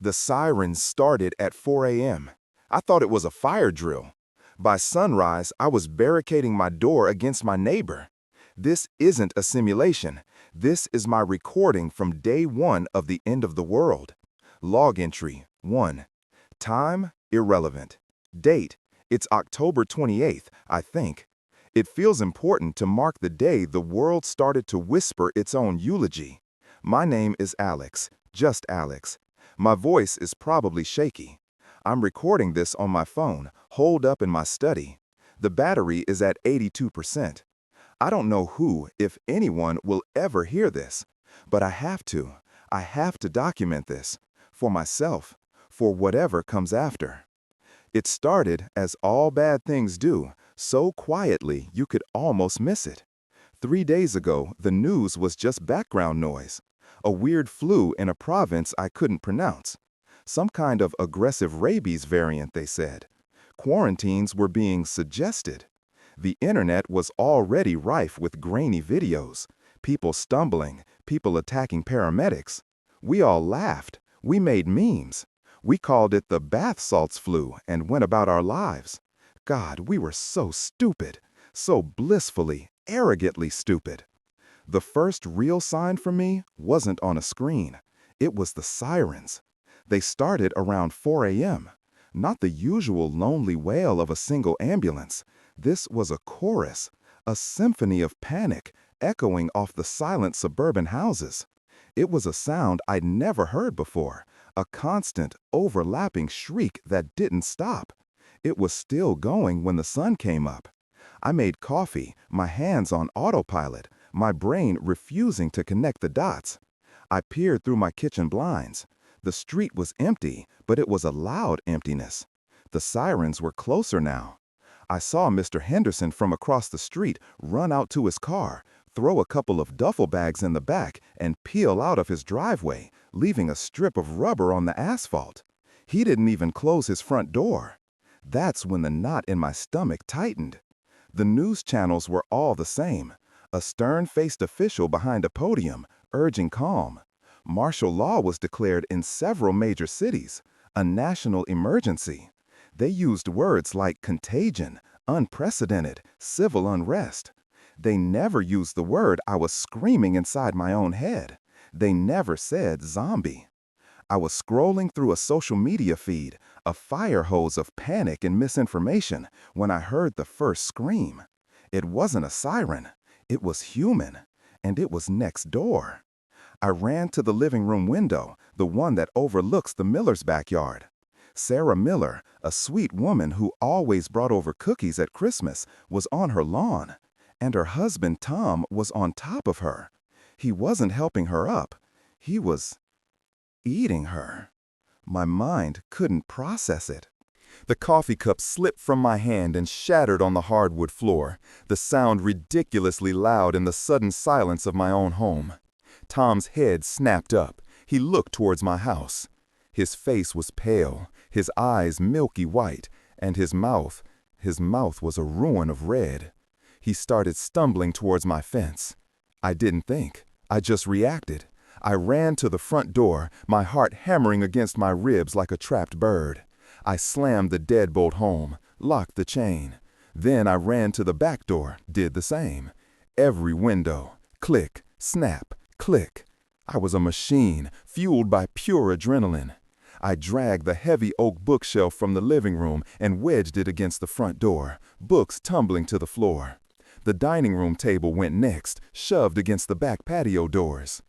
The sirens started at 4 a.m. I thought it was a fire drill. By sunrise, I was barricading my door against my neighbor. This isn't a simulation. This is my recording from day 1 of the end of the world. Log entry 1. Time, irrelevant. Date, it's October 28th, I think. It feels important to mark the day the world started to whisper its own eulogy. My name is Alex, just Alex. My voice is probably shaky. I'm recording this on my phone, holed up in my study. The battery is at 82%. I don't know who, if anyone, will ever hear this, but I have to. I have to document this. For myself, for whatever comes after. It started, as all bad things do, so quietly you could almost miss it. 3 days ago, the news was just background noise. A weird flu in a province I couldn't pronounce. Some kind of aggressive rabies variant, they said. Quarantines were being suggested. The internet was already rife with grainy videos. People stumbling, people attacking paramedics. We all laughed. We made memes. We called it the bath salts flu and went about our lives. God, we were so stupid. So blissfully, arrogantly stupid. The first real sign for me wasn't on a screen. It was the sirens. They started around 4 a.m. Not the usual lonely wail of a single ambulance. This was a chorus, a symphony of panic echoing off the silent suburban houses. It was a sound I'd never heard before, a constant, overlapping shriek that didn't stop. It was still going when the sun came up. I made coffee, my hands on autopilot, my brain refusing to connect the dots. I peered through my kitchen blinds. The street was empty, but it was a loud emptiness. The sirens were closer now. I saw Mr. Henderson from across the street run out to his car, throw a couple of duffel bags in the back, and peel out of his driveway, leaving a strip of rubber on the asphalt. He didn't even close his front door. That's when the knot in my stomach tightened. The news channels were all the same. A stern-faced official behind a podium, urging calm. Martial law was declared in several major cities, a national emergency. They used words like contagion, unprecedented, civil unrest. They never used the word I was screaming inside my own head. They never said zombie. I was scrolling through a social media feed, a fire hose of panic and misinformation, when I heard the first scream. It wasn't a siren. It was human, and it was next door. I ran to the living room window, the one that overlooks the Miller's backyard. Sarah Miller, a sweet woman who always brought over cookies at Christmas, was on her lawn, and her husband Tom was on top of her. He wasn't helping her up. He was eating her. My mind couldn't process it. The coffee cup slipped from my hand and shattered on the hardwood floor, the sound ridiculously loud in the sudden silence of my own home. Tom's head snapped up. He looked towards my house. His face was pale, his eyes milky white, and his mouth was a ruin of red. He started stumbling towards my fence. I didn't think. I just reacted. I ran to the front door, my heart hammering against my ribs like a trapped bird. I slammed the deadbolt home, locked the chain. Then I ran to the back door, did the same. Every window, click, snap, click. I was a machine, fueled by pure adrenaline. I dragged the heavy oak bookshelf from the living room and wedged it against the front door, books tumbling to the floor. The dining room table went next, shoved against the back patio doors.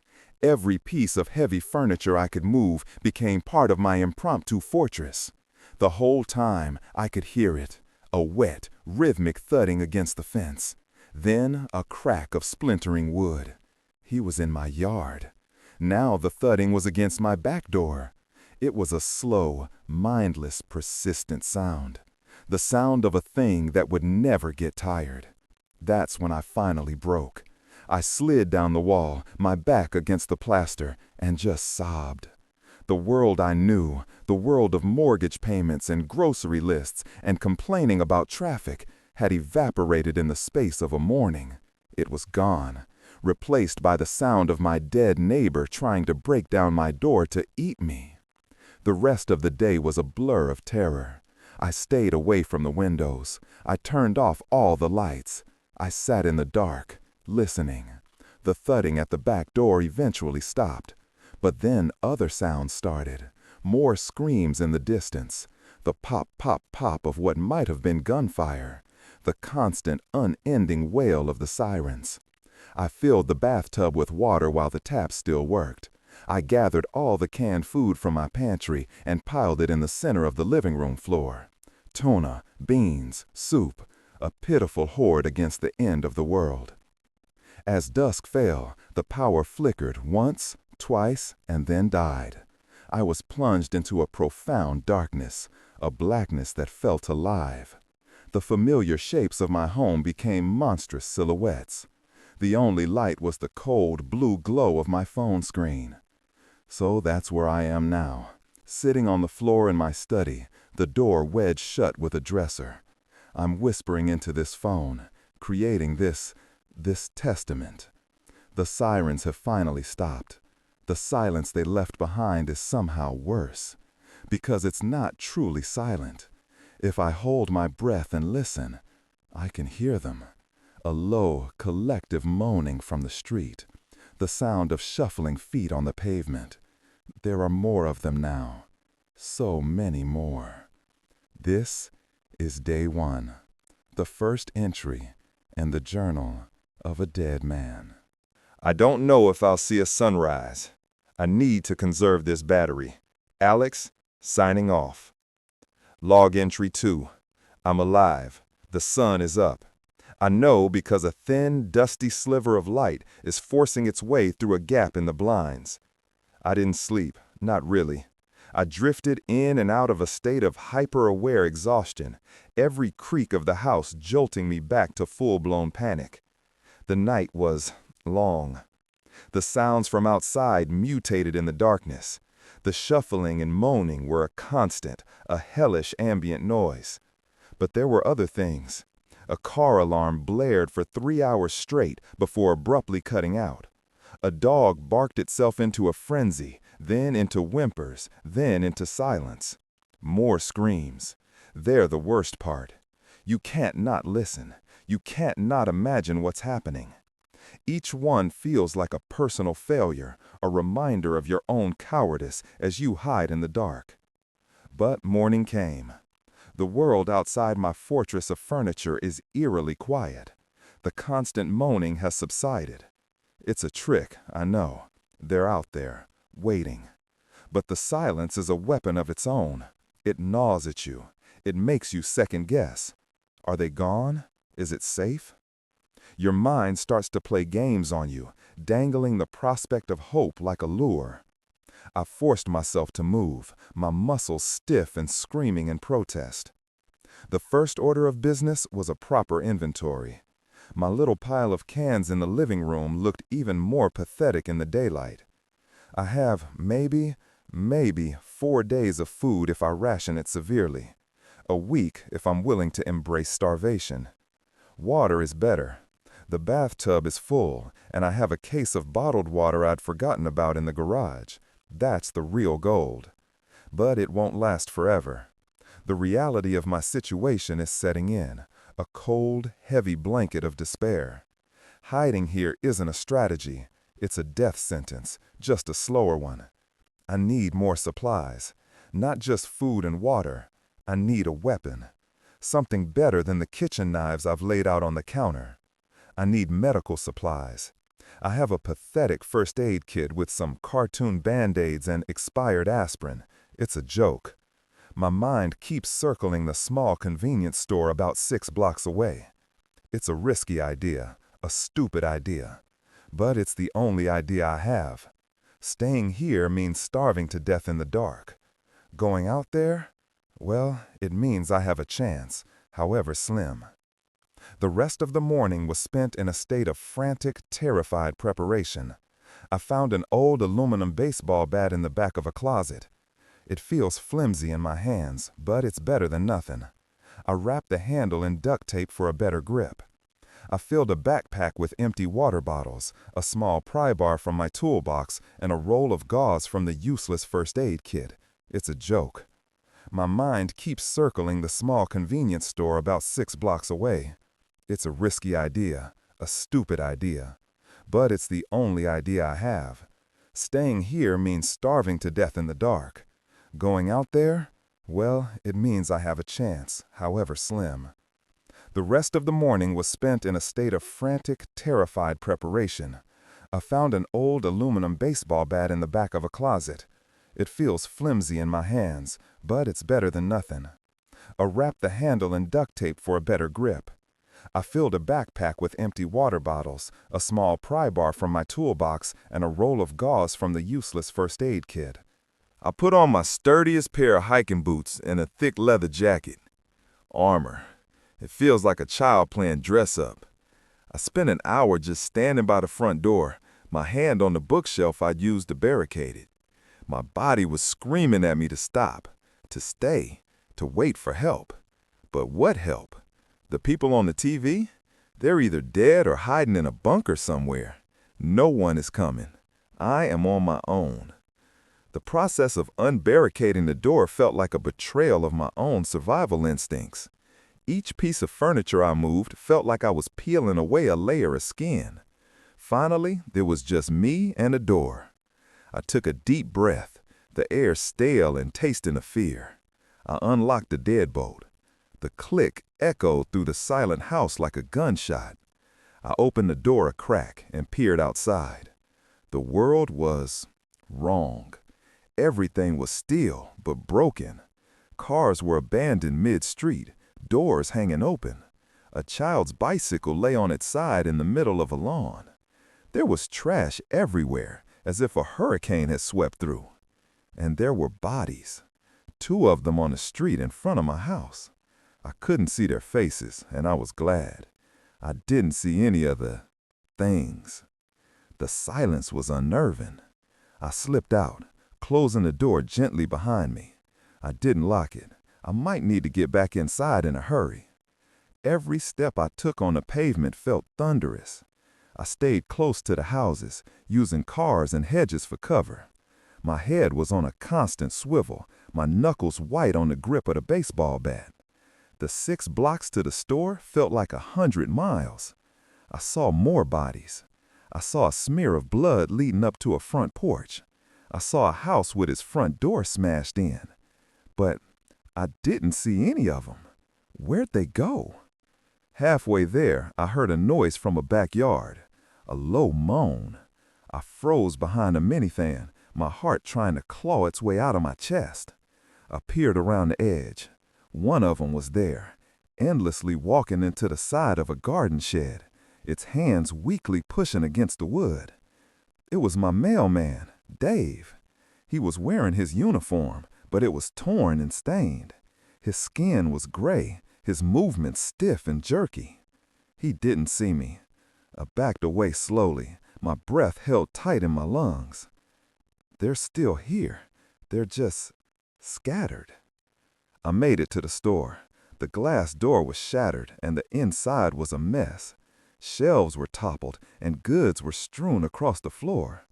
Every piece of heavy furniture I could move became part of my impromptu fortress. The whole time I could hear it, a wet, rhythmic thudding against the fence. Then a crack of splintering wood. He was in my yard. Now the thudding was against my back door. It was a slow, mindless, persistent sound. The sound of a thing that would never get tired. That's when I finally broke. I slid down the wall, my back against the plaster, and just sobbed. The world I knew, the world of mortgage payments and grocery lists and complaining about traffic, had evaporated in the space of a morning. It was gone, replaced by the sound of my dead neighbor trying to break down my door to eat me. The rest of the day was a blur of terror. I stayed away from the windows. I turned off all the lights. I sat in the dark, listening. The thudding at the back door eventually stopped. But then other sounds started. More screams in the distance. The pop, pop, pop of what might have been gunfire. The constant, unending wail of the sirens. I filled the bathtub with water while the tap still worked. I gathered all the canned food from my pantry and piled it in the center of the living room floor. Tuna, beans, soup, a pitiful horde against the end of the world. As dusk fell, the power flickered once, twice, and then died. I was plunged into a profound darkness, a blackness that felt alive. The familiar shapes of my home became monstrous silhouettes. The only light was the cold, blue glow of my phone screen. So that's where I am now, sitting on the floor in my study, the door wedged shut with a dresser. I'm whispering into this phone, creating this testament. The sirens have finally stopped. The silence they left behind is somehow worse, because it's not truly silent. If I hold my breath and listen, I can hear them. A low, collective moaning from the street. The sound of shuffling feet on the pavement. There are more of them now. So many more. This is day 1, the first entry in the journal of a dead man. I don't know if I'll see a sunrise. I need to conserve this battery. Alex, signing off. Log entry 2. I'm alive. The sun is up. I know because a thin, dusty sliver of light is forcing its way through a gap in the blinds. I didn't sleep, not really. I drifted in and out of a state of hyper-aware exhaustion, every creak of the house jolting me back to full-blown panic. The night was long. The sounds from outside mutated in the darkness. The shuffling and moaning were a constant, a hellish ambient noise. But there were other things. A car alarm blared for 3 hours straight before abruptly cutting out. A dog barked itself into a frenzy, then into whimpers, then into silence. More screams. They're the worst part. You can't not listen. You can't not imagine what's happening. Each one feels like a personal failure, a reminder of your own cowardice as you hide in the dark. But morning came. The world outside my fortress of furniture is eerily quiet. The constant moaning has subsided. It's a trick, I know. They're out there, waiting. But the silence is a weapon of its own. It gnaws at you. It makes you second guess. Are they gone? Is it safe? Your mind starts to play games on you, dangling the prospect of hope like a lure. I forced myself to move, my muscles stiff and screaming in protest. The first order of business was a proper inventory. My little pile of cans in the living room looked even more pathetic in the daylight. I have maybe 4 days of food if I ration it severely. A week if I'm willing to embrace starvation. Water is better. The bathtub is full, and I have a case of bottled water I'd forgotten about in the garage. That's the real gold. But it won't last forever. The reality of my situation is setting in, a cold, heavy blanket of despair. Hiding here isn't a strategy. It's a death sentence, just a slower one. I need more supplies. Not just food and water. I need a weapon. Something better than the kitchen knives I've laid out on the counter. I need medical supplies. I have a pathetic first aid kit with some cartoon band-aids and expired aspirin. It's a joke. My mind keeps circling the small convenience store about 6 blocks away. It's a risky idea, a stupid idea. But it's the only idea I have. Staying here means starving to death in the dark. Going out there? Well, it means I have a chance, however slim. The rest of the morning was spent in a state of frantic, terrified preparation. I found an old aluminum baseball bat in the back of a closet. It feels flimsy in my hands, but it's better than nothing. I wrapped the handle in duct tape for a better grip. I filled a backpack with empty water bottles, a small pry bar from my toolbox, and a roll of gauze from the useless first aid kit. It's a joke. My mind keeps circling the small convenience store about 6 blocks away. It's a risky idea, a stupid idea. But it's the only idea I have. Staying here means starving to death in the dark. Going out there? Well, it means I have a chance, however slim. The rest of the morning was spent in a state of frantic, terrified preparation. I found an old aluminum baseball bat in the back of a closet. It feels flimsy in my hands, but it's better than nothing. I wrapped the handle in duct tape for a better grip. I filled a backpack with empty water bottles, a small pry bar from my toolbox, and a roll of gauze from the useless first aid kit. I put on my sturdiest pair of hiking boots and a thick leather jacket. Armor. It feels like a child playing dress-up. I spent an hour just standing by the front door, my hand on the bookshelf I'd used to barricade it. My body was screaming at me to stop, to stay, to wait for help. But what help? The people on the TV? They're either dead or hiding in a bunker somewhere. No one is coming. I am on my own. The process of unbarricading the door felt like a betrayal of my own survival instincts. Each piece of furniture I moved felt like I was peeling away a layer of skin. Finally, there was just me and a door. I took a deep breath, the air stale and tasting of fear. I unlocked the deadbolt. The click echoed through the silent house like a gunshot. I opened the door a crack and peered outside. The world was wrong. Everything was still but broken. Cars were abandoned mid-street, doors hanging open. A child's bicycle lay on its side in the middle of a lawn. There was trash everywhere, as if a hurricane had swept through. And there were bodies, 2 of them on the street in front of my house. I couldn't see their faces, and I was glad. I didn't see any of the things. The silence was unnerving. I slipped out, closing the door gently behind me. I didn't lock it. I might need to get back inside in a hurry. Every step I took on the pavement felt thunderous. I stayed close to the houses, using cars and hedges for cover. My head was on a constant swivel, my knuckles white on the grip of the baseball bat. The 6 blocks to the store felt like 100 miles. I saw more bodies. I saw a smear of blood leading up to a front porch. I saw a house with its front door smashed in. But I didn't see any of them. Where'd they go? Halfway there, I heard a noise from a backyard, a low moan. I froze behind a minifan, my heart trying to claw its way out of my chest. I peered around the edge. One of them was there, endlessly walking into the side of a garden shed, its hands weakly pushing against the wood. It was my mailman, Dave. He was wearing his uniform, but it was torn and stained. His skin was gray, his movements stiff and jerky. He didn't see me. I backed away slowly, my breath held tight in my lungs. They're still here. They're just scattered. I made it to the store. The glass door was shattered and the inside was a mess. Shelves were toppled and goods were strewn across the floor.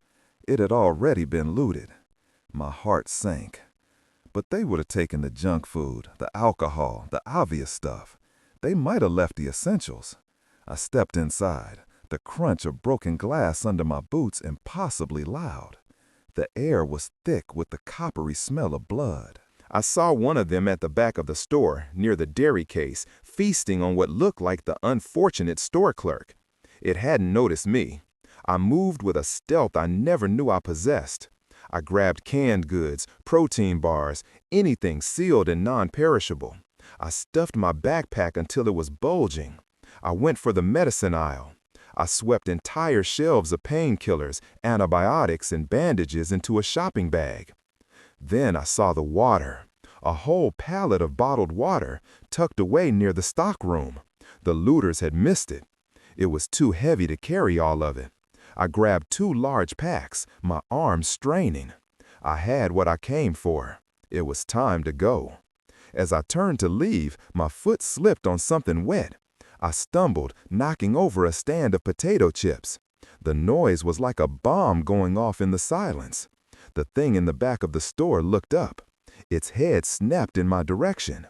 It had already been looted. My heart sank. But they would have taken the junk food, the alcohol, the obvious stuff. They might have left the essentials. I stepped inside, the crunch of broken glass under my boots impossibly loud. The air was thick with the coppery smell of blood. I saw one of them at the back of the store, near the dairy case, feasting on what looked like the unfortunate store clerk. It hadn't noticed me. I moved with a stealth I never knew I possessed. I grabbed canned goods, protein bars, anything sealed and non-perishable. I stuffed my backpack until it was bulging. I went for the medicine aisle. I swept entire shelves of painkillers, antibiotics, and bandages into a shopping bag. Then I saw the water, a whole pallet of bottled water tucked away near the stockroom. The looters had missed it. It was too heavy to carry all of it. I grabbed 2 large packs, my arms straining. I had what I came for. It was time to go. As I turned to leave, my foot slipped on something wet. I stumbled, knocking over a stand of potato chips. The noise was like a bomb going off in the silence. The thing in the back of the store looked up. Its head snapped in my direction.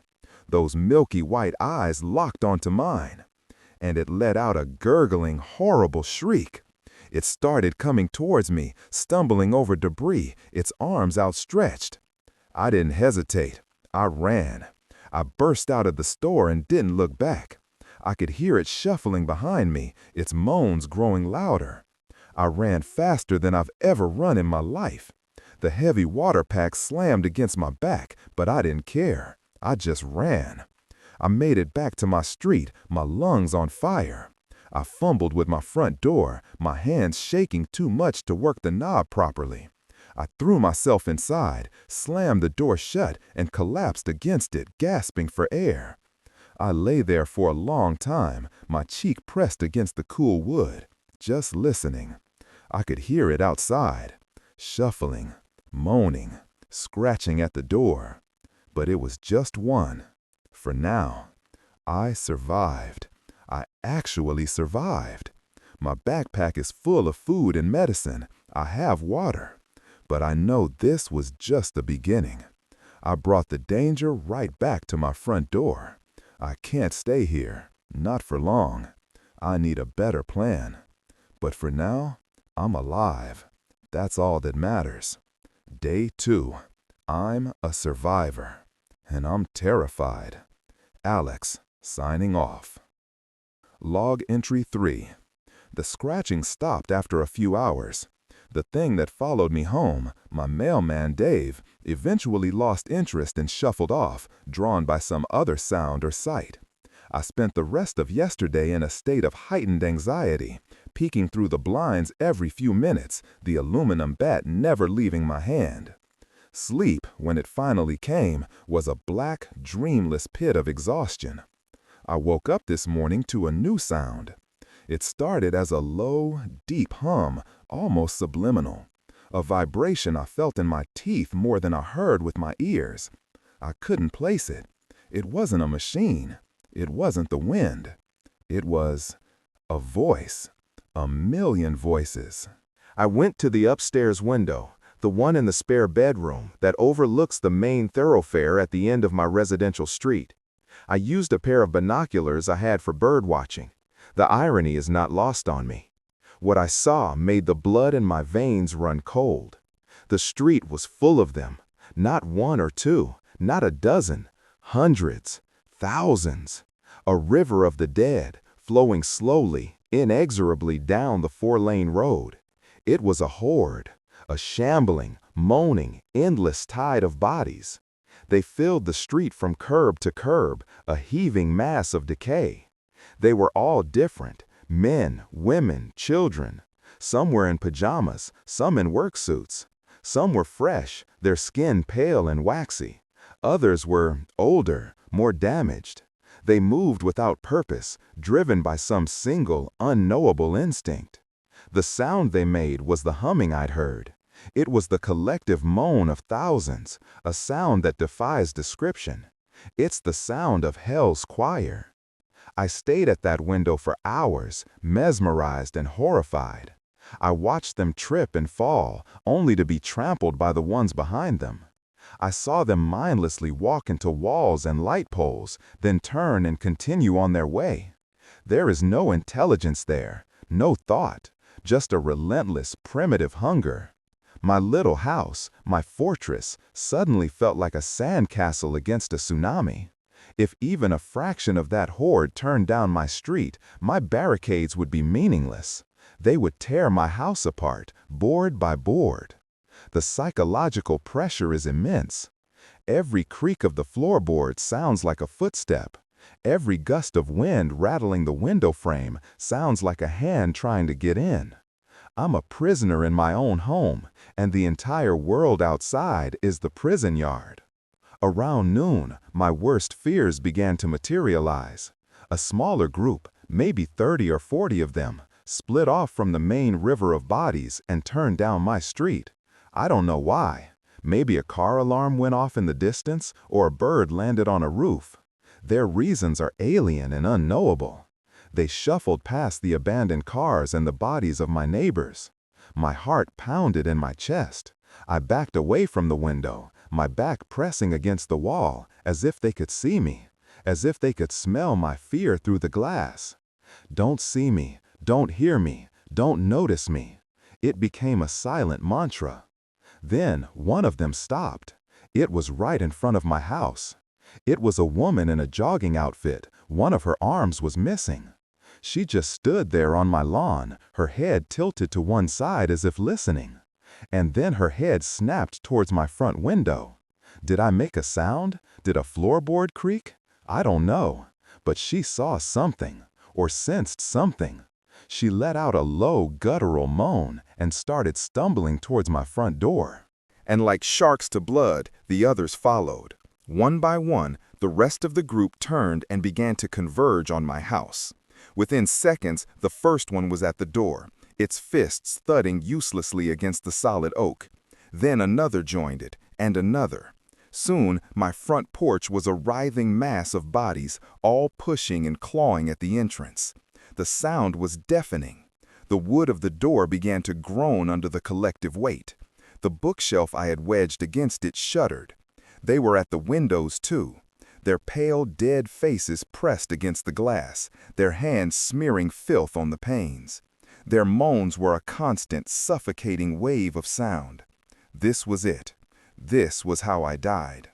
Those milky white eyes locked onto mine, and it let out a gurgling, horrible shriek. It started coming towards me, stumbling over debris, its arms outstretched. I didn't hesitate. I ran. I burst out of the store and didn't look back. I could hear it shuffling behind me, its moans growing louder. I ran faster than I've ever run in my life. The heavy water pack slammed against my back, but I didn't care. I just ran. I made it back to my street, my lungs on fire. I fumbled with my front door, my hands shaking too much to work the knob properly. I threw myself inside, slammed the door shut, and collapsed against it, gasping for air. I lay there for a long time, my cheek pressed against the cool wood, just listening. I could hear it outside, shuffling, moaning, scratching at the door. But it was just one. For now, I survived. I actually survived. My backpack is full of food and medicine. I have water. But I know this was just the beginning. I brought the danger right back to my front door. I can't stay here, not for long. I need a better plan. But for now, I'm alive. That's all that matters. Day 2. I'm a survivor. And I'm terrified. Alex, signing off. Log entry 3. The scratching stopped after a few hours. The thing that followed me home, my mailman Dave, eventually lost interest and shuffled off, drawn by some other sound or sight. I spent the rest of yesterday in a state of heightened anxiety, peeking through the blinds every few minutes, the aluminum bat never leaving my hand. Sleep, when it finally came, was a black, dreamless pit of exhaustion. I woke up this morning to a new sound. It started as a low, deep hum, almost subliminal. A vibration I felt in my teeth more than I heard with my ears. I couldn't place it. It wasn't a machine. It wasn't the wind. It was a voice. A million voices. I went to the upstairs window, the one in the spare bedroom that overlooks the main thoroughfare at the end of my residential street. I used a pair of binoculars I had for bird watching. The irony is not lost on me. What I saw made the blood in my veins run cold. The street was full of them. Not one or two, not a dozen, hundreds, thousands. A river of the dead, flowing slowly, inexorably down the 4-lane road. It was a horde, a shambling, moaning, endless tide of bodies. They filled the street from curb to curb, a heaving mass of decay. They were all different, men, women, children. Some were in pajamas, some in work suits. Some were fresh, their skin pale and waxy. Others were older, more damaged. They moved without purpose, driven by some single, unknowable instinct. The sound they made was the humming I'd heard. It was the collective moan of thousands, a sound that defies description. It's the sound of hell's choir. I stayed at that window for hours, mesmerized and horrified. I watched them trip and fall, only to be trampled by the ones behind them. I saw them mindlessly walk into walls and light poles, then turn and continue on their way. There is no intelligence there, no thought, just a relentless, primitive hunger. My little house, my fortress, suddenly felt like a sandcastle against a tsunami. If even a fraction of that horde turned down my street, my barricades would be meaningless. They would tear my house apart, board by board. The psychological pressure is immense. Every creak of the floorboard sounds like a footstep. Every gust of wind rattling the window frame sounds like a hand trying to get in. I'm a prisoner in my own home, and the entire world outside is the prison yard. Around noon, my worst fears began to materialize. A smaller group, maybe 30 or 40 of them, split off from the main river of bodies and turned down my street. I don't know why. Maybe a car alarm went off in the distance, or a bird landed on a roof. Their reasons are alien and unknowable. They shuffled past the abandoned cars and the bodies of my neighbors. My heart pounded in my chest. I backed away from the window, my back pressing against the wall, as if they could see me, as if they could smell my fear through the glass. Don't see me, don't hear me, don't notice me. It became a silent mantra. Then one of them stopped. It was right in front of my house. It was a woman in a jogging outfit. One of her arms was missing. She just stood there on my lawn, her head tilted to one side as if listening. And then her head snapped towards my front window. Did I make a sound? Did a floorboard creak? I don't know. But she saw something, or sensed something. She let out a low, guttural moan and started stumbling towards my front door. And like sharks to blood, the others followed. One by one, the rest of the group turned and began to converge on my house. Within seconds, the first one was at the door, its fists thudding uselessly against the solid oak. Then another joined it, and another. Soon, my front porch was a writhing mass of bodies, all pushing and clawing at the entrance. The sound was deafening. The wood of the door began to groan under the collective weight. The bookshelf I had wedged against it shuddered. They were at the windows, too. Their pale, dead faces pressed against the glass, their hands smearing filth on the panes. Their moans were a constant, suffocating wave of sound. This was it. This was how I died.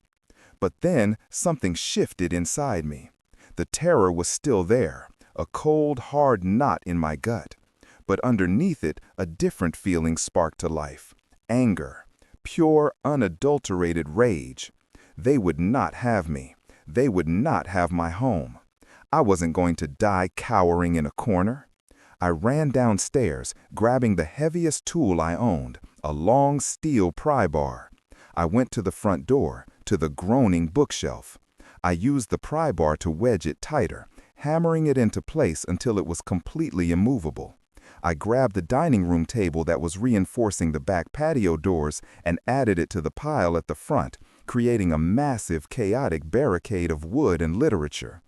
But then something shifted inside me. The terror was still there, a cold, hard knot in my gut. But underneath it, a different feeling sparked to life. Anger. Pure, unadulterated rage. They would not have me. They would not have my home. I wasn't going to die cowering in a corner. I ran downstairs, grabbing the heaviest tool I owned, a long steel pry bar. I went to the front door, to the groaning bookshelf. I used the pry bar to wedge it tighter, hammering it into place until it was completely immovable. I grabbed the dining room table that was reinforcing the back patio doors and added it to the pile at the front, creating a massive, chaotic barricade of wood and literature.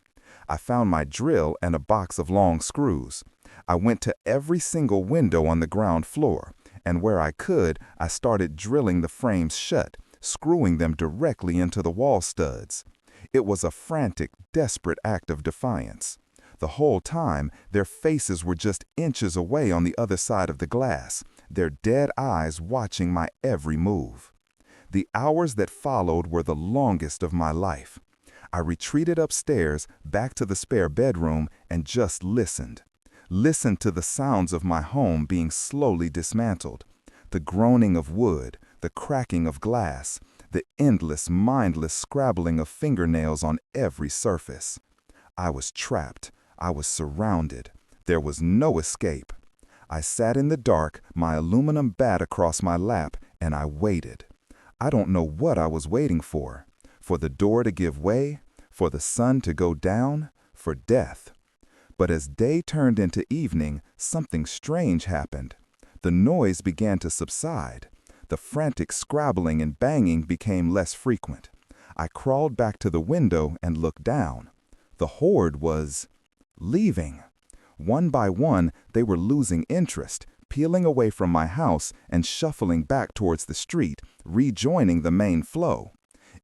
I found my drill and a box of long screws. I went to every single window on the ground floor, and where I could, I started drilling the frames shut, screwing them directly into the wall studs. It was a frantic, desperate act of defiance. The whole time, their faces were just inches away on the other side of the glass, their dead eyes watching my every move. The hours that followed were the longest of my life. I retreated upstairs, back to the spare bedroom, and just listened. Listened to the sounds of my home being slowly dismantled. The groaning of wood, the cracking of glass, the endless, mindless scrabbling of fingernails on every surface. I was trapped. I was surrounded. There was no escape. I sat in the dark, my aluminum bat across my lap, and I waited. I don't know what I was waiting for the door to give way, for the sun to go down, for death. But as day turned into evening, something strange happened. The noise began to subside. The frantic scrabbling and banging became less frequent. I crawled back to the window and looked down. The horde was leaving. One by one, they were losing interest, peeling away from my house and shuffling back towards the street, rejoining the main flow.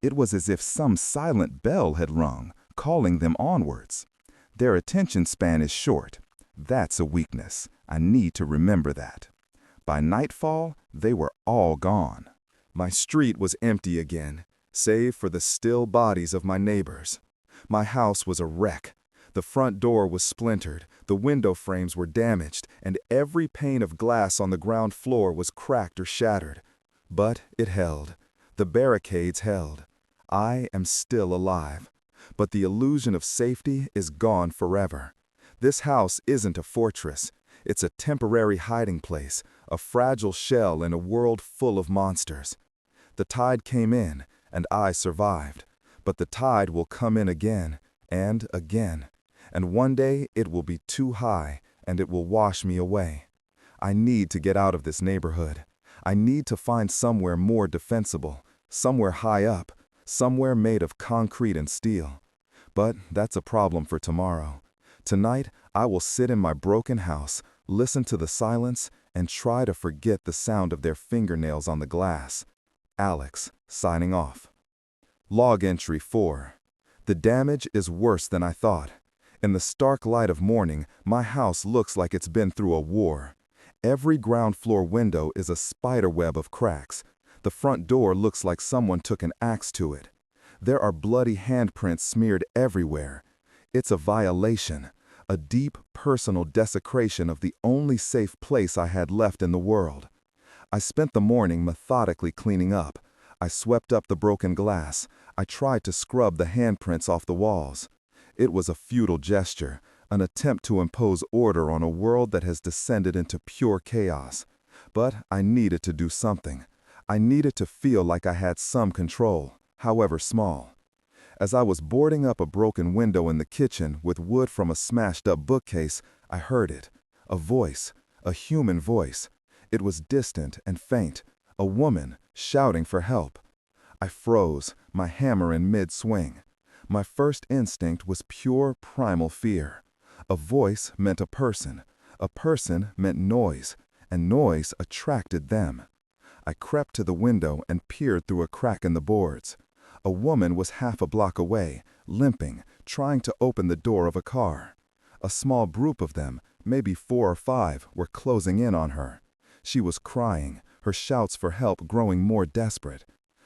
It was as if some silent bell had rung, calling them onwards. Their attention span is short. That's a weakness. I need to remember that. By nightfall, they were all gone. My street was empty again, save for the still bodies of my neighbors. My house was a wreck. The front door was splintered, the window frames were damaged, and every pane of glass on the ground floor was cracked or shattered. But it held. The barricades held. I am still alive. But the illusion of safety is gone forever. This house isn't a fortress. It's a temporary hiding place, a fragile shell in a world full of monsters. The tide came in, and I survived. But the tide will come in again, and again. And one day it will be too high, and it will wash me away. I need to get out of this neighborhood. I need to find somewhere more defensible, somewhere high up, somewhere made of concrete and steel. But that's a problem for tomorrow. Tonight, I will sit in my broken house, listen to the silence, and try to forget the sound of their fingernails on the glass. Alex, signing off. Log entry 4. The damage is worse than I thought. In the stark light of morning, my house looks like it's been through a war. Every ground floor window is a spiderweb of cracks. The front door looks like someone took an axe to it. There are bloody handprints smeared everywhere. It's a violation, a deep, personal desecration of the only safe place I had left in the world. I spent the morning methodically cleaning up. I swept up the broken glass. I tried to scrub the handprints off the walls. It was a futile gesture, an attempt to impose order on a world that has descended into pure chaos. But I needed to do something. I needed to feel like I had some control, however small. As I was boarding up a broken window in the kitchen with wood from a smashed-up bookcase, I heard it. A voice, a human voice. It was distant and faint, a woman shouting for help. I froze, my hammer in mid-swing. My first instinct was pure primal fear. A voice meant a person meant noise, and noise attracted them. I crept to the window and peered through a crack in the boards. A woman was half a block away, limping, trying to open the door of a car. A small group of them, maybe 4 or 5, were closing in on her. She was crying, her shouts for help growing more desperate.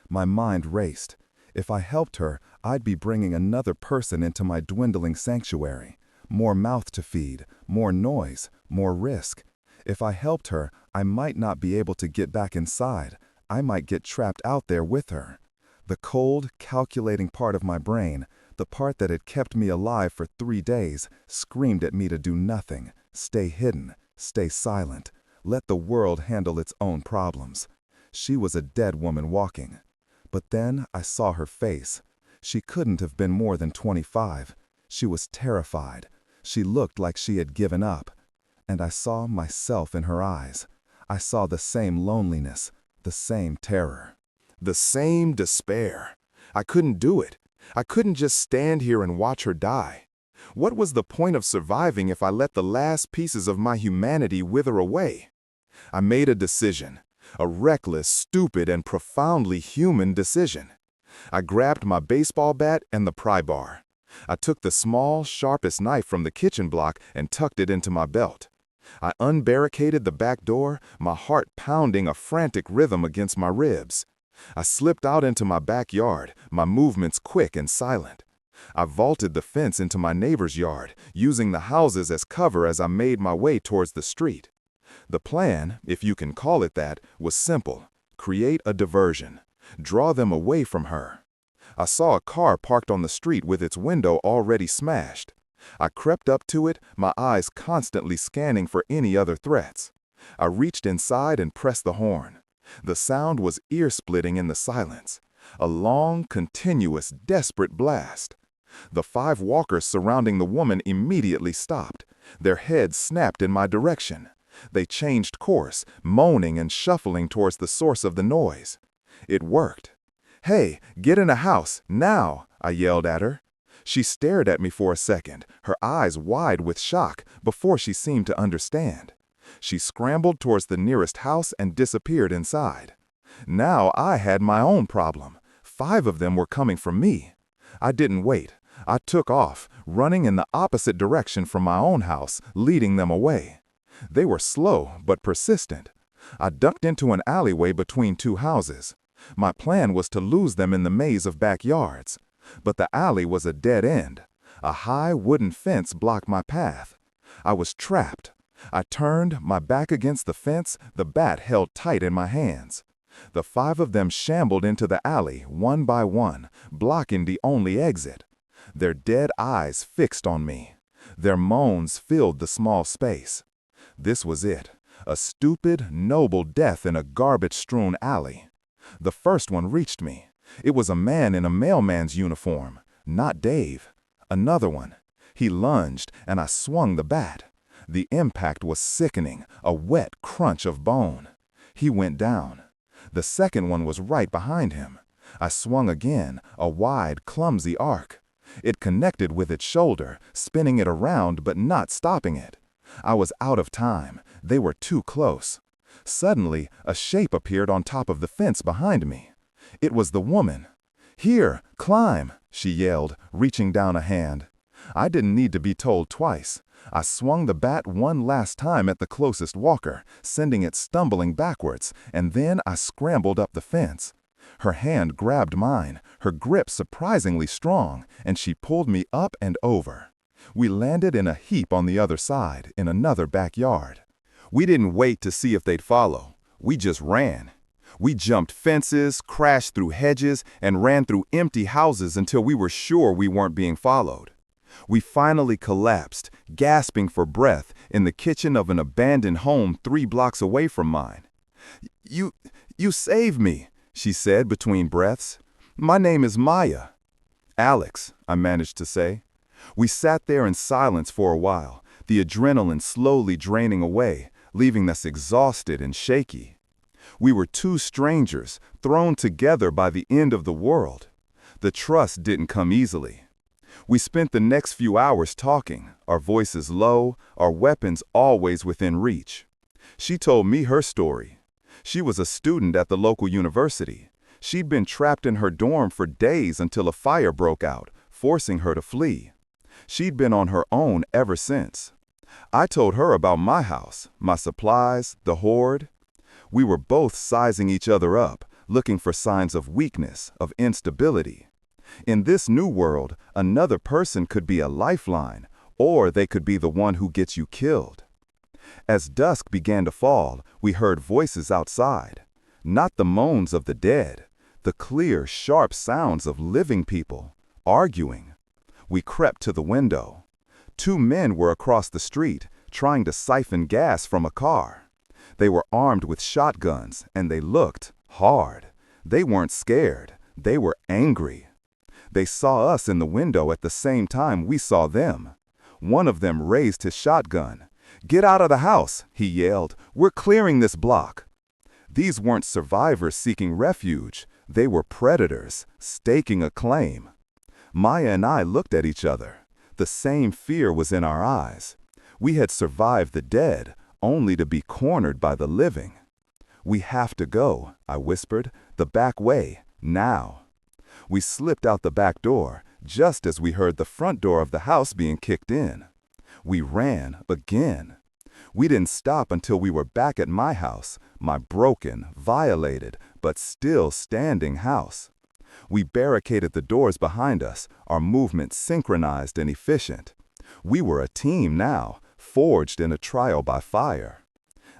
My mind raced. If I helped her, I'd be bringing another person into my dwindling sanctuary. More mouth to feed, more noise, more risk. If I helped her, I might not be able to get back inside. I might get trapped out there with her. The cold, calculating part of my brain, the part that had kept me alive for 3 days, screamed at me to do nothing, stay hidden, stay silent, let the world handle its own problems. She was a dead woman walking. But then I saw her face. She couldn't have been more than 25. She was terrified. She looked like she had given up. And I saw myself in her eyes. I saw the same loneliness, the same terror. The same despair. I couldn't do it. I couldn't just stand here and watch her die. What was the point of surviving if I let the last pieces of my humanity wither away? I made a decision. A reckless, stupid, and profoundly human decision. I grabbed my baseball bat and the pry bar. I took the small, sharpest knife from the kitchen block and tucked it into my belt. I unbarricaded the back door, my heart pounding a frantic rhythm against my ribs. I slipped out into my backyard, my movements quick and silent. I vaulted the fence into my neighbor's yard, using the houses as cover as I made my way towards the street. The plan, if you can call it that, was simple. Create a diversion. Draw them away from her. I saw a car parked on the street with its window already smashed. I crept up to it, my eyes constantly scanning for any other threats. I reached inside and pressed the horn. The sound was ear-splitting in the silence. A long, continuous, desperate blast. The 5 walkers surrounding the woman immediately stopped. Their heads snapped in my direction. They changed course, moaning and shuffling towards the source of the noise. It worked. "Hey, get in a house, now!" I yelled at her. She stared at me for a second, her eyes wide with shock, before she seemed to understand. She scrambled towards the nearest house and disappeared inside. Now I had my own problem. 5 of them were coming for me. I didn't wait. I took off, running in the opposite direction from my own house, leading them away. They were slow but persistent. I ducked into an alleyway between 2 houses. My plan was to lose them in the maze of backyards. But the alley was a dead end. A high wooden fence blocked my path. I was trapped. I turned, my back against the fence, the bat held tight in my hands. The 5 of them shambled into the alley, one by one, blocking the only exit. Their dead eyes fixed on me. Their moans filled the small space. This was it, a stupid, noble death in a garbage-strewn alley. The first one reached me. It was a man in a mailman's uniform, not Dave. Another one. He lunged, and I swung the bat. The impact was sickening, a wet crunch of bone. He went down. The second one was right behind him. I swung again, a wide, clumsy arc. It connected with its shoulder, spinning it around but not stopping it. I was out of time. They were too close. Suddenly, a shape appeared on top of the fence behind me. It was the woman. "Here, climb," she yelled, reaching down a hand. I didn't need to be told twice. I swung the bat one last time at the closest walker, sending it stumbling backwards, and then I scrambled up the fence. Her hand grabbed mine, her grip surprisingly strong, and she pulled me up and over. We landed in a heap on the other side, in another backyard. We didn't wait to see if they'd follow. We just ran. We jumped fences, crashed through hedges, and ran through empty houses until we were sure we weren't being followed. We finally collapsed, gasping for breath, in the kitchen of an abandoned home 3 blocks away from mine. You saved me," she said between breaths. "My name is Maya." "Alex," I managed to say. We sat there in silence for a while, the adrenaline slowly draining away, leaving us exhausted and shaky. We were 2 strangers, thrown together by the end of the world. The trust didn't come easily. We spent the next few hours talking, our voices low, our weapons always within reach. She told me her story. She was a student at the local university. She'd been trapped in her dorm for days until a fire broke out, forcing her to flee. She'd been on her own ever since. I told her about my house, my supplies, the horde. We were both sizing each other up, looking for signs of weakness, of instability. In this new world, another person could be a lifeline, or they could be the one who gets you killed. As dusk began to fall, we heard voices outside. Not the moans of the dead, the clear, sharp sounds of living people, arguing. We crept to the window. 2 men were across the street, trying to siphon gas from a car. They were armed with shotguns, and they looked hard. They weren't scared, they were angry. They saw us in the window at the same time we saw them. One of them raised his shotgun. "Get out of the house," he yelled. "We're clearing this block." These weren't survivors seeking refuge. They were predators, staking a claim. Maya and I looked at each other. The same fear was in our eyes. We had survived the dead, only to be cornered by the living. "We have to go," I whispered. "The back way, now." We slipped out the back door, just as we heard the front door of the house being kicked in. We ran again. We didn't stop until we were back at my house, my broken, violated, but still standing house. We barricaded the doors behind us, our movements synchronized and efficient. We were a team now, forged in a trial by fire.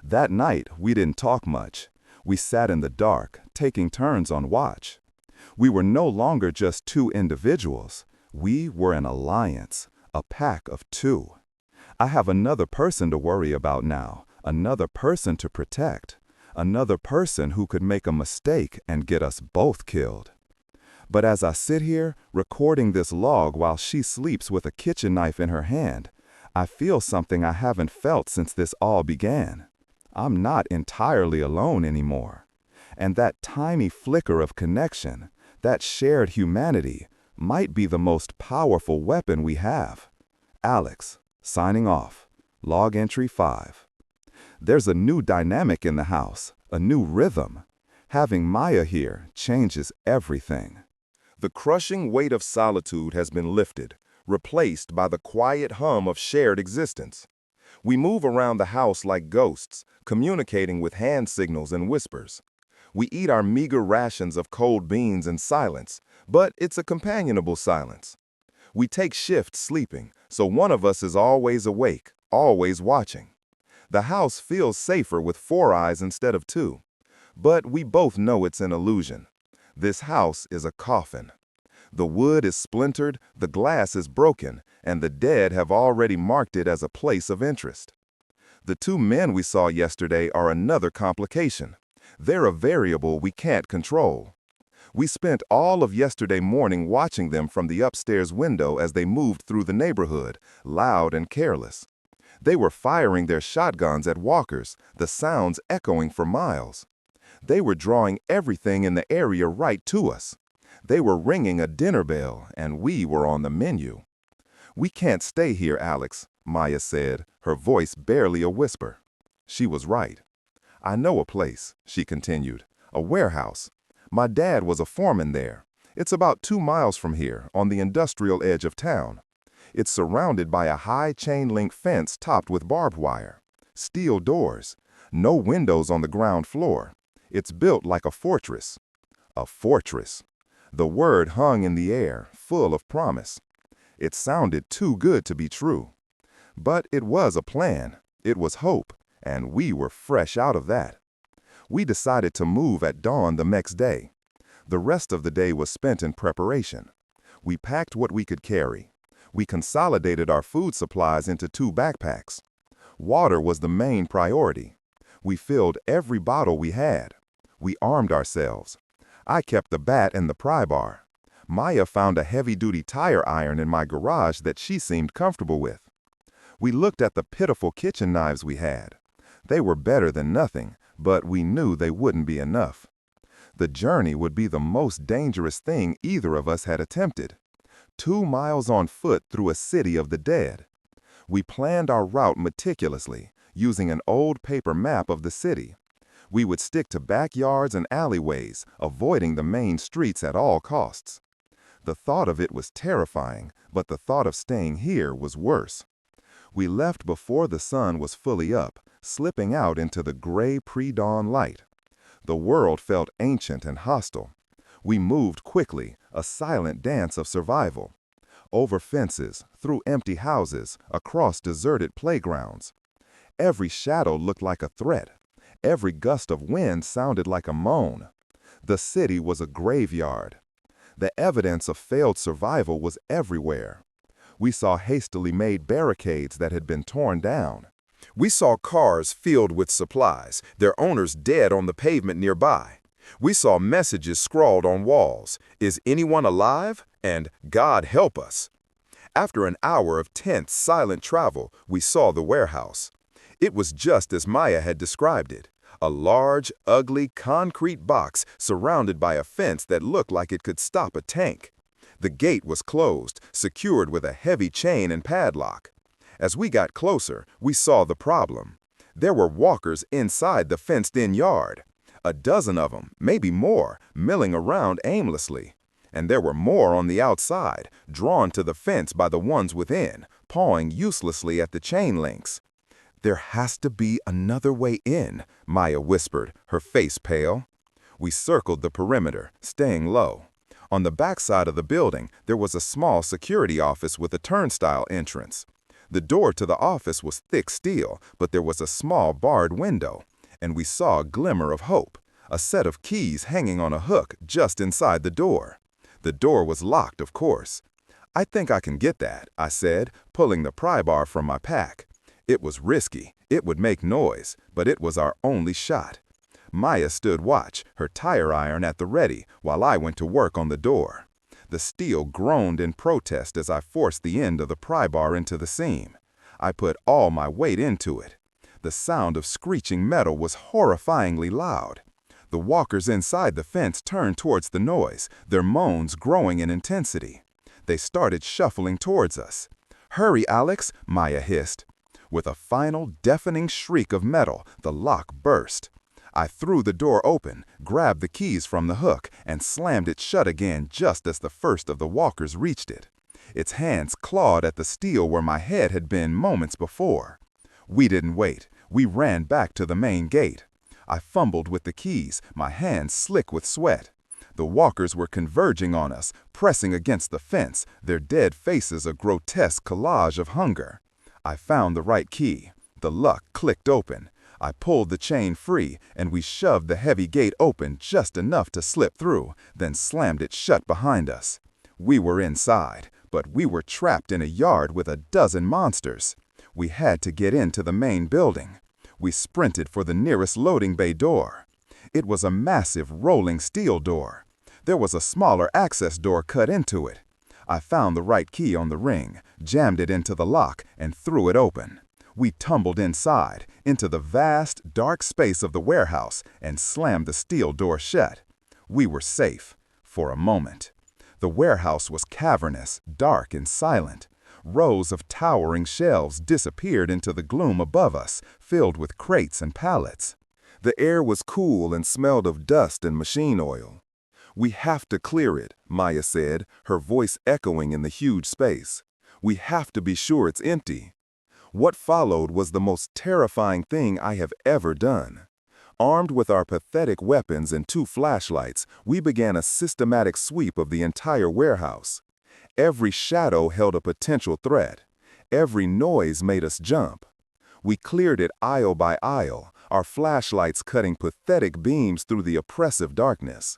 That night, we didn't talk much. We sat in the dark, taking turns on watch. We were no longer just 2 individuals. We were an alliance, a pack of 2. I have another person to worry about now, another person to protect, another person who could make a mistake and get us both killed. But as I sit here, recording this log while she sleeps with a kitchen knife in her hand, I feel something I haven't felt since this all began. I'm not entirely alone anymore. And that tiny flicker of connection, that shared humanity, might be the most powerful weapon we have. Alex, signing off. Log entry 5. There's a new dynamic in the house, a new rhythm. Having Maya here changes everything. The crushing weight of solitude has been lifted, replaced by the quiet hum of shared existence. We move around the house like ghosts, communicating with hand signals and whispers. We eat our meager rations of cold beans in silence, but it's a companionable silence. We take shifts sleeping, so one of us is always awake, always watching. The house feels safer with 4 eyes instead of 2. But we both know it's an illusion. This house is a coffin. The wood is splintered, the glass is broken, and the dead have already marked it as a place of interest. The 2 men we saw yesterday are another complication. They're a variable we can't control. We spent all of yesterday morning watching them from the upstairs window as they moved through the neighborhood, loud and careless. They were firing their shotguns at walkers, the sounds echoing for miles. They were drawing everything in the area right to us. They were ringing a dinner bell, and we were on the menu. "We can't stay here, Alex," Maya said, her voice barely a whisper. She was right. "I know a place," she continued. "A warehouse. My dad was a foreman there. It's about 2 miles from here, on the industrial edge of town. It's surrounded by a high chain-link fence topped with barbed wire. Steel doors. No windows on the ground floor. It's built like a fortress. A fortress. The word hung in the air, full of promise. It sounded too good to be true. But it was a plan. It was hope, and we were fresh out of that. We decided to move at dawn the next day. The rest of the day was spent in preparation. We packed what we could carry. We consolidated our food supplies into 2 backpacks. Water was the main priority. We filled every bottle we had. We armed ourselves. I kept the bat and the pry bar. Maya found a heavy-duty tire iron in my garage that she seemed comfortable with. We looked at the pitiful kitchen knives we had. They were better than nothing, but we knew they wouldn't be enough. The journey would be the most dangerous thing either of us had attempted. 2 miles on foot through a city of the dead. We planned our route meticulously, using an old paper map of the city. We would stick to backyards and alleyways, avoiding the main streets at all costs. The thought of it was terrifying, but the thought of staying here was worse. We left before the sun was fully up, slipping out into the gray pre-dawn light. The world felt ancient and hostile. We moved quickly, a silent dance of survival. Over fences, through empty houses, across deserted playgrounds. Every shadow looked like a threat. Every gust of wind sounded like a moan. The city was a graveyard. The evidence of failed survival was everywhere. We saw hastily made barricades that had been torn down. We saw cars filled with supplies, their owners dead on the pavement nearby. We saw messages scrawled on walls, "Is anyone alive?" and "God help us." After an hour of tense, silent travel, we saw the warehouse. It was just as Maya had described it. A large, ugly, concrete box surrounded by a fence that looked like it could stop a tank. The gate was closed, secured with a heavy chain and padlock. As we got closer, we saw the problem. There were walkers inside the fenced-in yard. A dozen of them, maybe more, milling around aimlessly. And there were more on the outside, drawn to the fence by the ones within, pawing uselessly at the chain links. "There has to be another way in," Maya whispered, her face pale. We circled the perimeter, staying low. On the backside of the building, there was a small security office with a turnstile entrance. The door to the office was thick steel, but there was a small barred window, and we saw a glimmer of hope, a set of keys hanging on a hook just inside the door. The door was locked, of course. "I think I can get that," I said, pulling the pry bar from my pack. It was risky, it would make noise, but it was our only shot. Maya stood watch, her tire iron at the ready, while I went to work on the door. The steel groaned in protest as I forced the end of the pry bar into the seam. I put all my weight into it. The sound of screeching metal was horrifyingly loud. The walkers inside the fence turned towards the noise, their moans growing in intensity. They started shuffling towards us. "Hurry, Alex," Maya hissed. With a final deafening shriek of metal, the lock burst. I threw the door open, grabbed the keys from the hook, and slammed it shut again just as the first of the walkers reached it. Its hands clawed at the steel where my head had been moments before. We didn't wait. We ran back to the main gate. I fumbled with the keys, my hands slick with sweat. The walkers were converging on us, pressing against the fence, their dead faces a grotesque collage of hunger. I found the right key. The lock clicked open. I pulled the chain free, and we shoved the heavy gate open just enough to slip through, then slammed it shut behind us. We were inside, but we were trapped in a yard with a dozen monsters. We had to get into the main building. We sprinted for the nearest loading bay door. It was a massive rolling steel door. There was a smaller access door cut into it. I found the right key on the ring, jammed it into the lock, and threw it open. We tumbled inside, into the vast, dark space of the warehouse, and slammed the steel door shut. We were safe, for a moment. The warehouse was cavernous, dark, and silent. Rows of towering shelves disappeared into the gloom above us, filled with crates and pallets. The air was cool and smelled of dust and machine oil. "We have to clear it," Maya said, her voice echoing in the huge space. "We have to be sure it's empty." What followed was the most terrifying thing I have ever done. Armed with our pathetic weapons and 2 flashlights, we began a systematic sweep of the entire warehouse. Every shadow held a potential threat. Every noise made us jump. We cleared it aisle by aisle, our flashlights cutting pathetic beams through the oppressive darkness.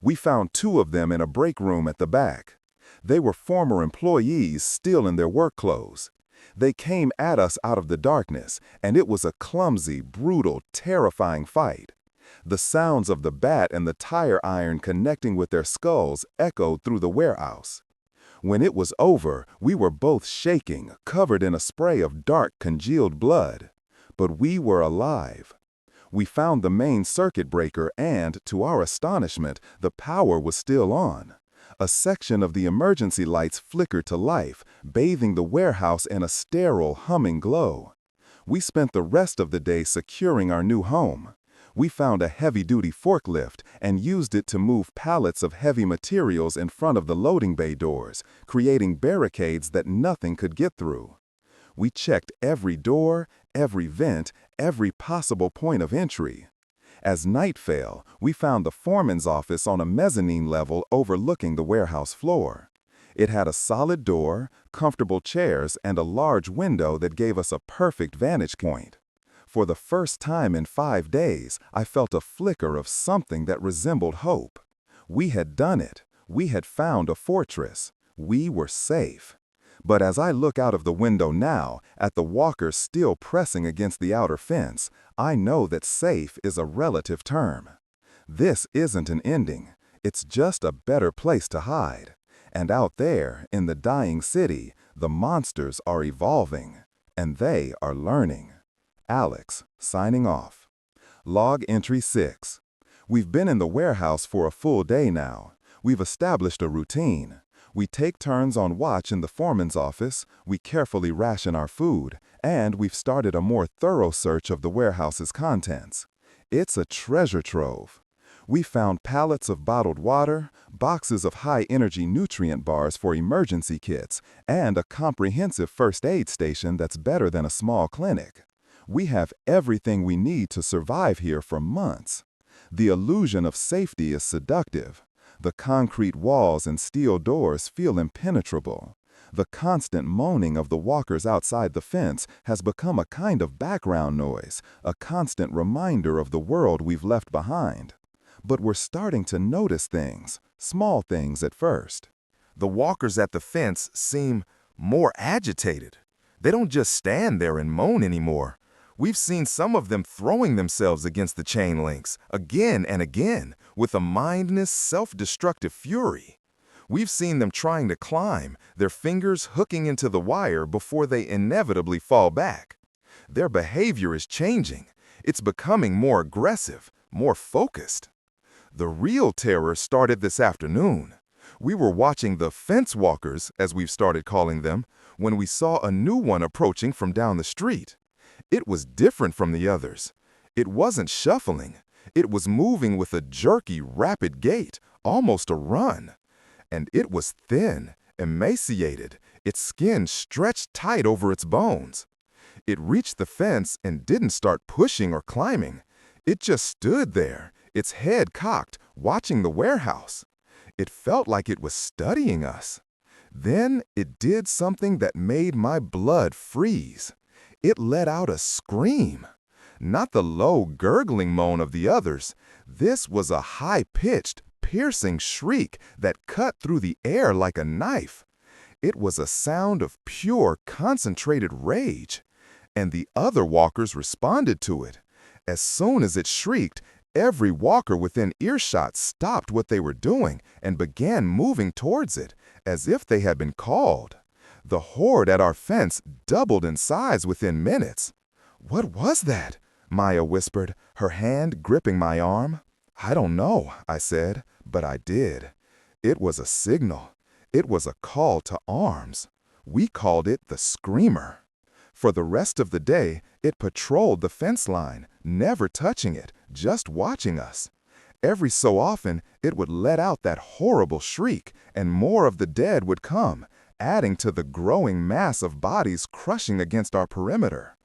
We found 2 of them in a break room at the back. They were former employees still in their work clothes. They came at us out of the darkness, and it was a clumsy, brutal, terrifying fight. The sounds of the bat and the tire iron connecting with their skulls echoed through the warehouse. When it was over, we were both shaking, covered in a spray of dark, congealed blood. But we were alive. We found the main circuit breaker and, to our astonishment, the power was still on. A section of the emergency lights flickered to life, bathing the warehouse in a sterile, humming glow. We spent the rest of the day securing our new home. We found a heavy-duty forklift and used it to move pallets of heavy materials in front of the loading bay doors, creating barricades that nothing could get through. We checked every door, every vent, every possible point of entry. As night fell, we found the foreman's office on a mezzanine level overlooking the warehouse floor. It had a solid door, comfortable chairs, and a large window that gave us a perfect vantage point. For the first time in 5 days, I felt a flicker of something that resembled hope. We had done it. We had found a fortress. We were safe. But as I look out of the window now, at the walkers still pressing against the outer fence, I know that safe is a relative term. This isn't an ending. It's just a better place to hide. And out there, in the dying city, the monsters are evolving. And they are learning. Alex, signing off. Log entry 6. We've been in the warehouse for a full day now. We've established a routine. We take turns on watch in the foreman's office, we carefully ration our food, and we've started a more thorough search of the warehouse's contents. It's a treasure trove. We found pallets of bottled water, boxes of high-energy nutrient bars for emergency kits, and a comprehensive first aid station that's better than a small clinic. We have everything we need to survive here for months. The illusion of safety is seductive. The concrete walls and steel doors feel impenetrable. The constant moaning of the walkers outside the fence has become a kind of background noise, a constant reminder of the world we've left behind. But we're starting to notice things, small things at first. The walkers at the fence seem more agitated. They don't just stand there and moan anymore. We've seen some of them throwing themselves against the chain links, again and again, with a mindless, self-destructive fury. We've seen them trying to climb, their fingers hooking into the wire before they inevitably fall back. Their behavior is changing. It's becoming more aggressive, more focused. The real terror started this afternoon. We were watching the fence walkers, as we've started calling them, when we saw a new one approaching from down the street. It was different from the others. It wasn't shuffling. It was moving with a jerky, rapid gait, almost a run. And it was thin, emaciated, its skin stretched tight over its bones. It reached the fence and didn't start pushing or climbing. It just stood there, its head cocked, watching the warehouse. It felt like it was studying us. Then it did something that made my blood freeze. It let out a scream. Not the low, gurgling moan of the others. This was a high-pitched, piercing shriek that cut through the air like a knife. It was a sound of pure, concentrated rage. And the other walkers responded to it. As soon as it shrieked, every walker within earshot stopped what they were doing and began moving towards it, as if they had been called. The horde at our fence doubled in size within minutes. "What was that?" Maya whispered, her hand gripping my arm. "I don't know," I said, but I did. It was a signal. It was a call to arms. We called it the Screamer. For the rest of the day, it patrolled the fence line, never touching it, just watching us. Every so often, it would let out that horrible shriek, and more of the dead would come, adding to the growing mass of bodies crushing against our perimeter.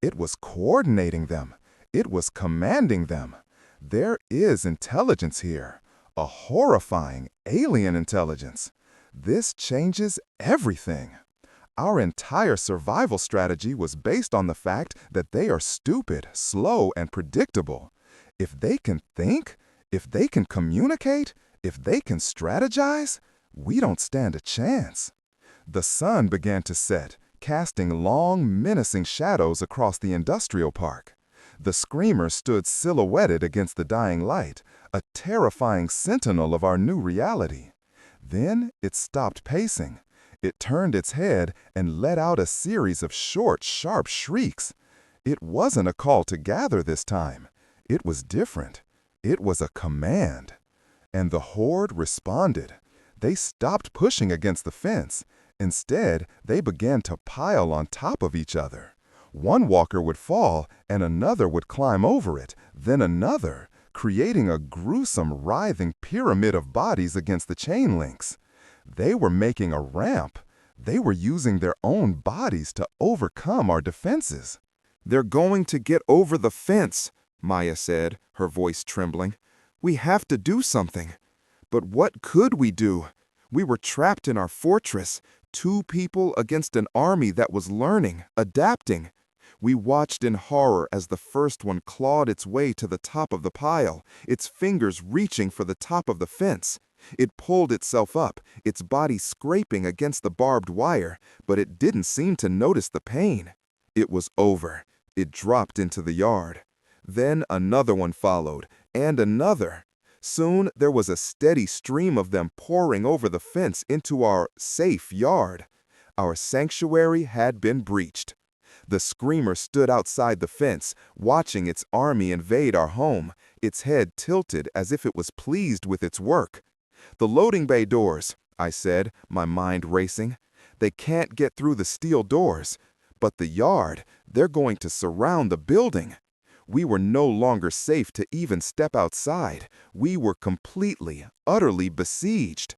It was coordinating them. It was commanding them. There is intelligence here, a horrifying alien intelligence. This changes everything. Our entire survival strategy was based on the fact that they are stupid, slow, and predictable. If they can think, if they can communicate, if they can strategize, we don't stand a chance. The sun began to set, casting long, menacing shadows across the industrial park. The screamer stood silhouetted against the dying light, a terrifying sentinel of our new reality. Then it stopped pacing. It turned its head and let out a series of short, sharp shrieks. It wasn't a call to gather this time. It was different. It was a command. And the horde responded. They stopped pushing against the fence. Instead, they began to pile on top of each other. One walker would fall, and another would climb over it, then another, creating a gruesome, writhing pyramid of bodies against the chain links. They were making a ramp. They were using their own bodies to overcome our defenses. "They're going to get over the fence," Maya said, her voice trembling. "We have to do something." But what could we do? We were trapped in our fortress, 2 people against an army that was learning, adapting. We watched in horror as the first one clawed its way to the top of the pile, its fingers reaching for the top of the fence. It pulled itself up, its body scraping against the barbed wire, but it didn't seem to notice the pain. It was over. It dropped into the yard. Then another one followed, and another. Soon there was a steady stream of them pouring over the fence into our safe yard. Our sanctuary had been breached. The screamer stood outside the fence, watching its army invade our home, its head tilted as if it was pleased with its work. "The loading bay doors," I said, my mind racing. "They can't get through the steel doors. But the yard, they're going to surround the building." We were no longer safe to even step outside. We were completely, utterly besieged.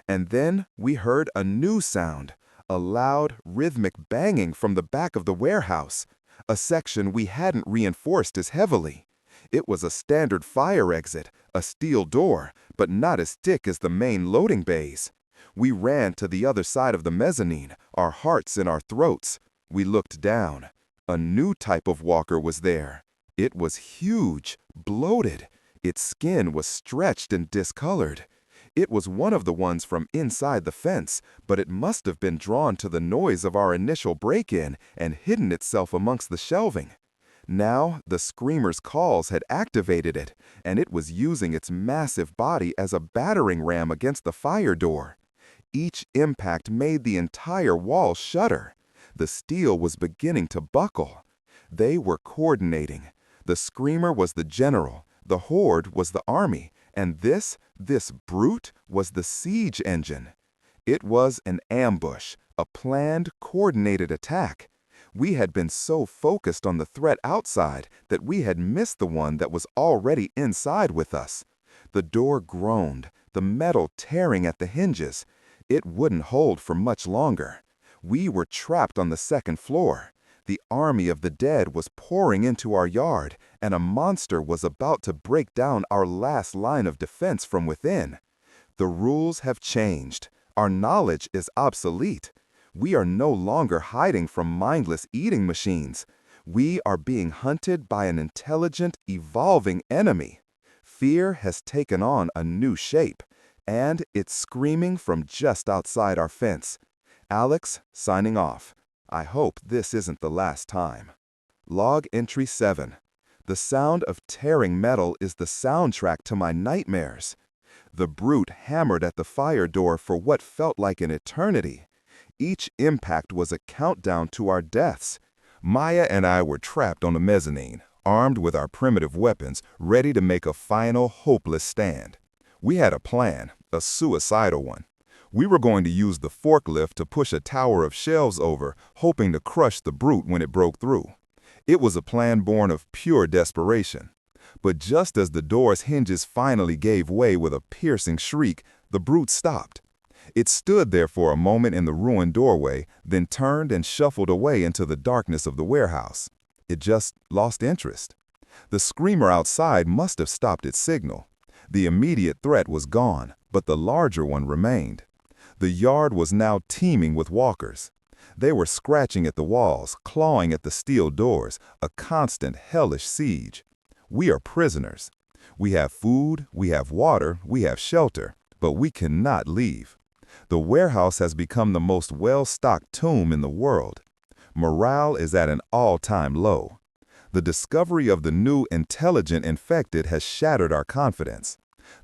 And then we heard a new sound, a loud, rhythmic banging from the back of the warehouse, a section we hadn't reinforced as heavily. It was a standard fire exit, a steel door, but not as thick as the main loading bays. We ran to the other side of the mezzanine, our hearts in our throats. We looked down. A new type of walker was there. It was huge, bloated. Its skin was stretched and discolored. It was one of the ones from inside the fence, but it must have been drawn to the noise of our initial break-in and hidden itself amongst the shelving. Now, the screamer's calls had activated it, and it was using its massive body as a battering ram against the fire door. Each impact made the entire wall shudder. The steel was beginning to buckle. They were coordinating. The screamer was the general, the horde was the army, and this brute was the siege engine. It was an ambush, a planned, coordinated attack. We had been so focused on the threat outside that we had missed the one that was already inside with us. The door groaned, the metal tearing at the hinges. It wouldn't hold for much longer. We were trapped on the second floor. The army of the dead was pouring into our yard, and a monster was about to break down our last line of defense from within. The rules have changed. Our knowledge is obsolete. We are no longer hiding from mindless eating machines. We are being hunted by an intelligent, evolving enemy. Fear has taken on a new shape, and it's screaming from just outside our fence. Alex, signing off. I hope this isn't the last time. Log entry 7. The sound of tearing metal is the soundtrack to my nightmares. The brute hammered at the fire door for what felt like an eternity. Each impact was a countdown to our deaths. Maya and I were trapped on the mezzanine, armed with our primitive weapons, ready to make a final, hopeless stand. We had a plan, a suicidal one. We were going to use the forklift to push a tower of shelves over, hoping to crush the brute when it broke through. It was a plan born of pure desperation. But just as the door's hinges finally gave way with a piercing shriek, the brute stopped. It stood there for a moment in the ruined doorway, then turned and shuffled away into the darkness of the warehouse. It just lost interest. The screamer outside must have stopped its signal. The immediate threat was gone, but the larger one remained. The yard was now teeming with walkers. They were scratching at the walls, clawing at the steel doors, a constant hellish siege. We are prisoners. We have food, we have water, we have shelter, but we cannot leave. The warehouse has become the most well-stocked tomb in the world. Morale is at an all-time low. The discovery of the new intelligent infected has shattered our confidence.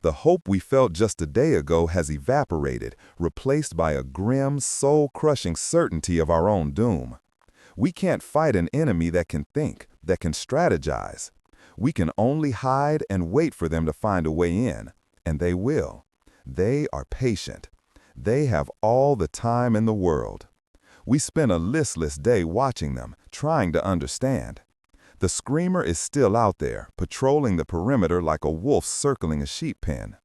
The hope we felt just a day ago has evaporated, replaced by a grim, soul-crushing certainty of our own doom. We can't fight an enemy that can think, that can strategize. We can only hide and wait for them to find a way in, and they will. They are patient. They have all the time in the world. We spent a listless day watching them, trying to understand. The screamer is still out there, patrolling the perimeter like a wolf circling a sheep pen.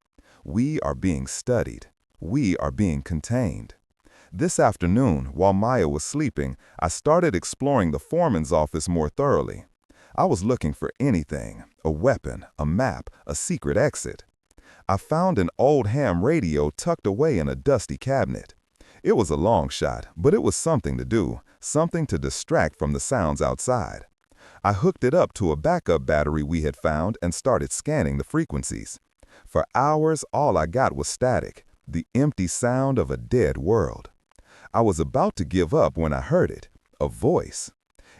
We are being studied. We are being contained. This afternoon, while Maya was sleeping, I started exploring the foreman's office more thoroughly. I was looking for anything, a weapon, a map, a secret exit. I found an old ham radio tucked away in a dusty cabinet. It was a long shot, but it was something to do, something to distract from the sounds outside. I hooked it up to a backup battery we had found and started scanning the frequencies. For hours, all I got was static, the empty sound of a dead world. I was about to give up when I heard it, a voice.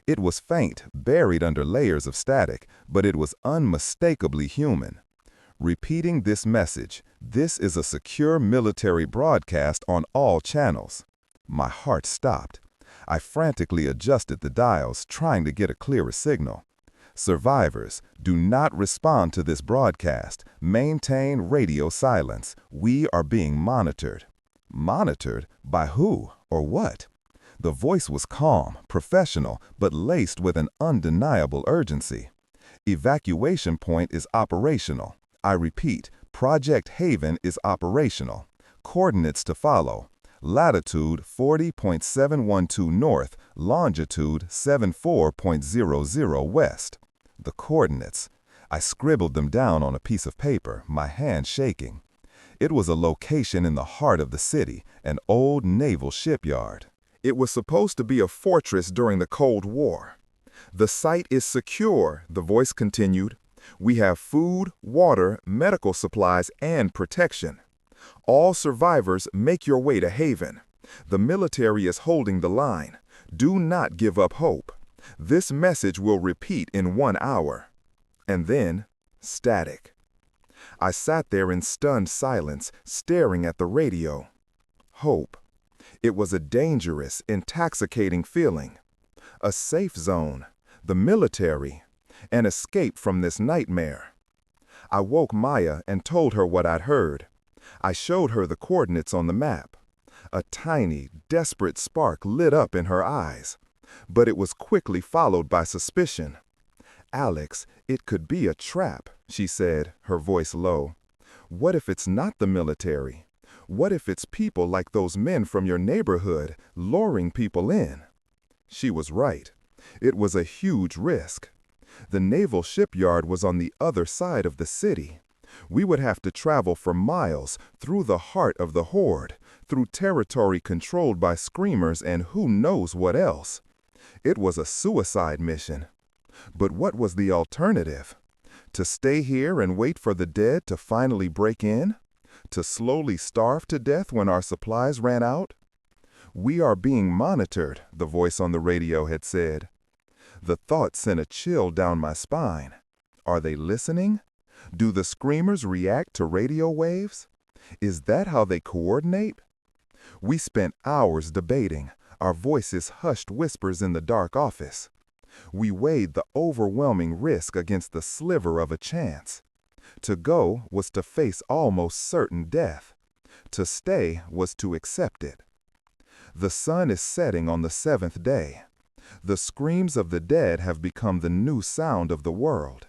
It was faint, buried under layers of static, but it was unmistakably human. Repeating this message, this is a secure military broadcast on all channels. My heart stopped. I frantically adjusted the dials, trying to get a clearer signal. Survivors, do not respond to this broadcast. Maintain radio silence. We are being monitored. Monitored? By who or what? The voice was calm, professional, but laced with an undeniable urgency. Evacuation point is operational. I repeat, Project Haven is operational. Coordinates to follow. Latitude 40.712 north, longitude 74.00 west. The coordinates. I scribbled them down on a piece of paper, my hand shaking. It was a location in the heart of the city, an old naval shipyard. It was supposed to be a fortress during the Cold War. The site is secure, the voice continued. We have food, water, medical supplies, and protection. All survivors, make your way to Haven. The military is holding the line. Do not give up hope. This message will repeat in 1 hour. And then, static. I sat there in stunned silence, staring at the radio. Hope. It was a dangerous, intoxicating feeling. A safe zone. The military. An escape from this nightmare. I woke Maya and told her what I'd heard. I showed her the coordinates on the map. A tiny, desperate spark lit up in her eyes. But it was quickly followed by suspicion. "Alex, it could be a trap," she said, her voice low. "What if it's not the military? What if it's people like those men from your neighborhood, luring people in?" She was right. It was a huge risk. The naval shipyard was on the other side of the city. We would have to travel for miles through the heart of the horde, through territory controlled by screamers and who knows what else. It was a suicide mission. But what was the alternative? To stay here and wait for the dead to finally break in? To slowly starve to death when our supplies ran out? "We are being monitored," the voice on the radio had said. The thought sent a chill down my spine. Are they listening? Do the screamers react to radio waves? Is that how they coordinate? We spent hours debating, our voices hushed whispers in the dark office. We weighed the overwhelming risk against the sliver of a chance. To go was to face almost certain death. To stay was to accept it. The sun is setting on the 7th day. The screams of the dead have become the new sound of the world.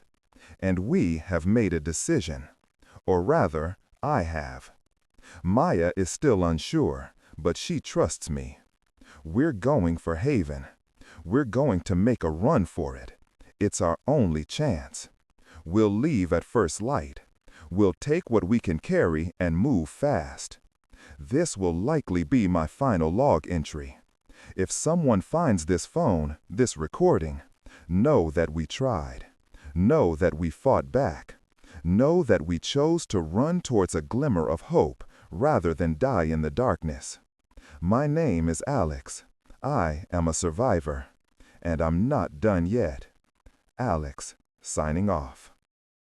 And we have made a decision. Or rather, I have. Maya is still unsure, but she trusts me. We're going for Haven. We're going to make a run for it. It's our only chance. We'll leave at first light. We'll take what we can carry and move fast. This will likely be my final log entry. If someone finds this phone, this recording, know that we tried. Know that we fought back. Know that we chose to run towards a glimmer of hope rather than die in the darkness. My name is Alex. I am a survivor. And I'm not done yet. Alex, signing off.